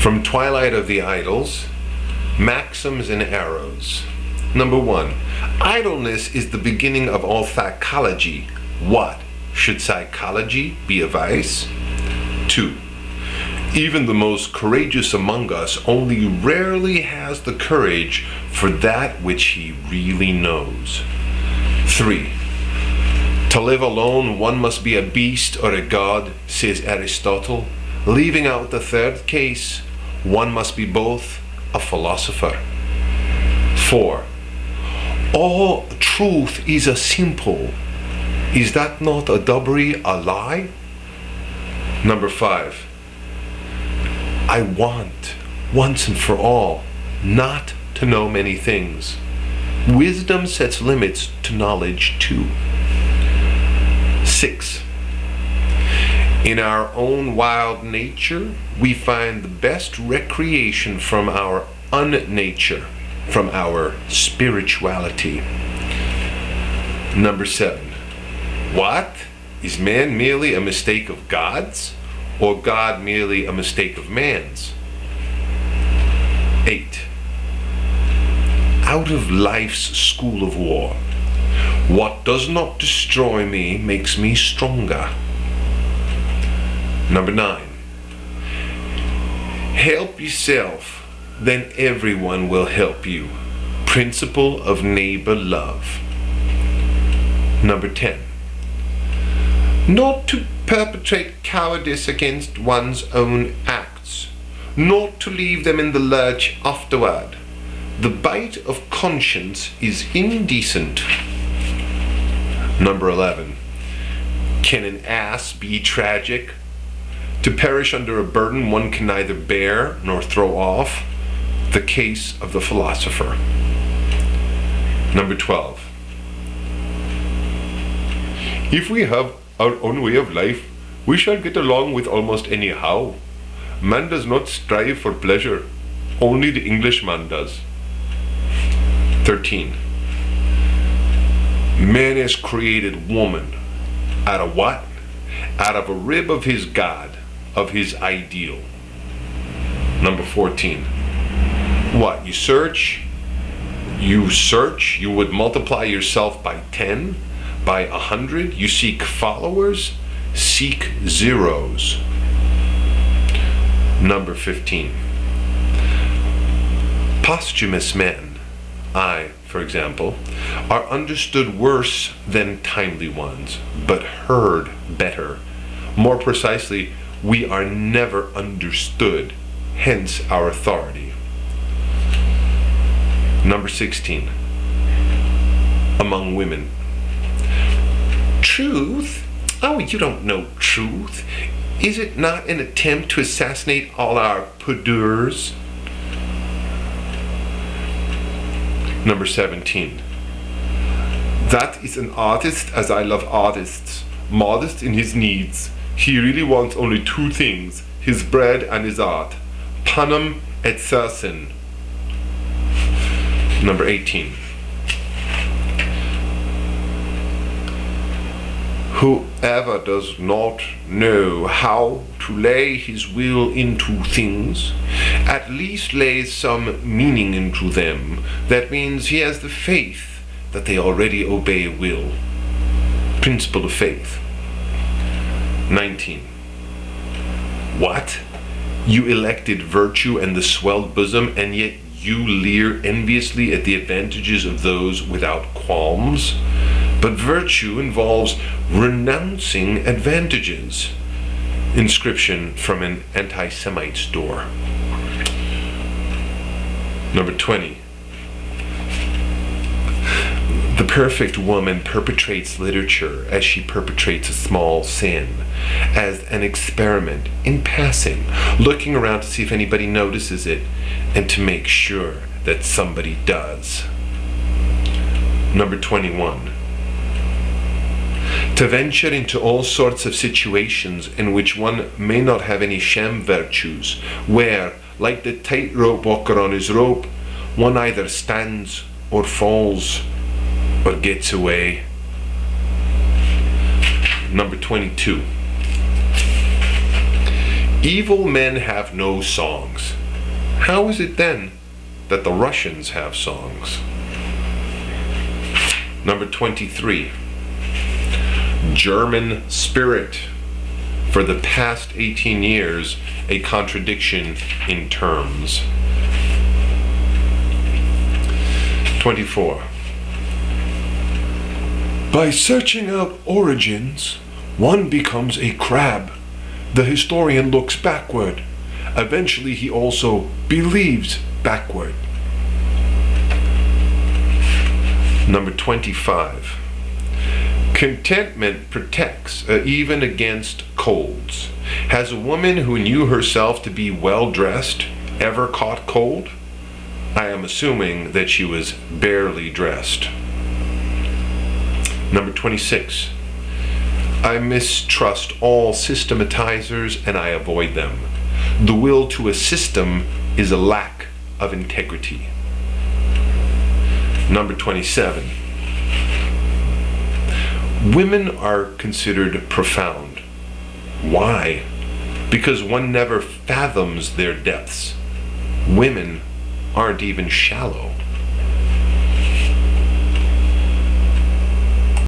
From Twilight of the Idols, Maxims and Arrows. Number 1. Idleness is the beginning of all psychology. What? Should psychology be a vice? 2. Even the most courageous among us only rarely has the courage for that which he really knows. 3. To live alone, one must be a beast or a god, says Aristotle. Leaving out the third case, one must be both a philosopher. 4. All truth is a simple. Is that not a doubly a lie? Number 5. I want, once and for all, not to know many things. Wisdom sets limits to knowledge too. 6. In our own wild nature, we find the best recreation from our unnature, from our spirituality. Number 7. What? Is man merely a mistake of God's, or God merely a mistake of man's? 8. Out of life's school of war, what does not destroy me makes me stronger. Number 9. Help yourself, then everyone will help you. Principle of neighbor love. Number 10. Not to perpetrate cowardice against one's own acts, not to leave them in the lurch afterward. The bite of conscience is indecent. Number 11. Can an ass be tragic? To perish under a burden one can neither bear nor throw off. The case of the philosopher. Number 12. If we have our own way of life, we shall get along with almost anyhow. Man does not strive for pleasure, only the Englishman does. 13. Man has created woman out of what? Out of a rib of his God, of his ideal. Number 14. What? You search, you would multiply yourself by 10, by 100. You seek followers, seek zeros. Number 15. Posthumous men, I, for example, are understood worse than timely ones, but heard better. More precisely, we are never understood, hence our authority. Number 16. Among women. Truth? Oh, you don't know truth. Is it not an attempt to assassinate all our pudeurs? Number 17. That is an artist as I love artists, modest in his needs. He really wants only 2 things, his bread and his art. Panem et circin. Number 18. Whoever does not know how to lay his will into things, at least lays some meaning into them. That means he has the faith that they already obey will. Principle of faith. 19. What? You elected virtue and the swelled bosom, and yet you leer enviously at the advantages of those without qualms? But virtue involves renouncing advantages. Inscription from an anti-Semite's door. Number 20. The perfect woman perpetrates literature as she perpetrates a small sin, as an experiment, in passing, looking around to see if anybody notices it, and to make sure that somebody does. Number 21. To venture into all sorts of situations in which one may not have any sham virtues, where, like the tightrope walker on his rope, one either stands or falls or gets away. Number 22. Evil men have no songs. How is it then that the Russians have songs? Number 23. German spirit. For the past 18 years, a contradiction in terms. 24. By searching out origins, one becomes a crab. The historian looks backward. Eventually he also believes backward. Number 25. Contentment protects even against colds. Has a woman who knew herself to be well dressed ever caught cold? I am assuming that she was barely dressed. Number 26. I mistrust all systematizers and I avoid them. The will to a system is a lack of integrity. Number 27. Women are considered profound. Why? Because one never fathoms their depths. Women aren't even shallow.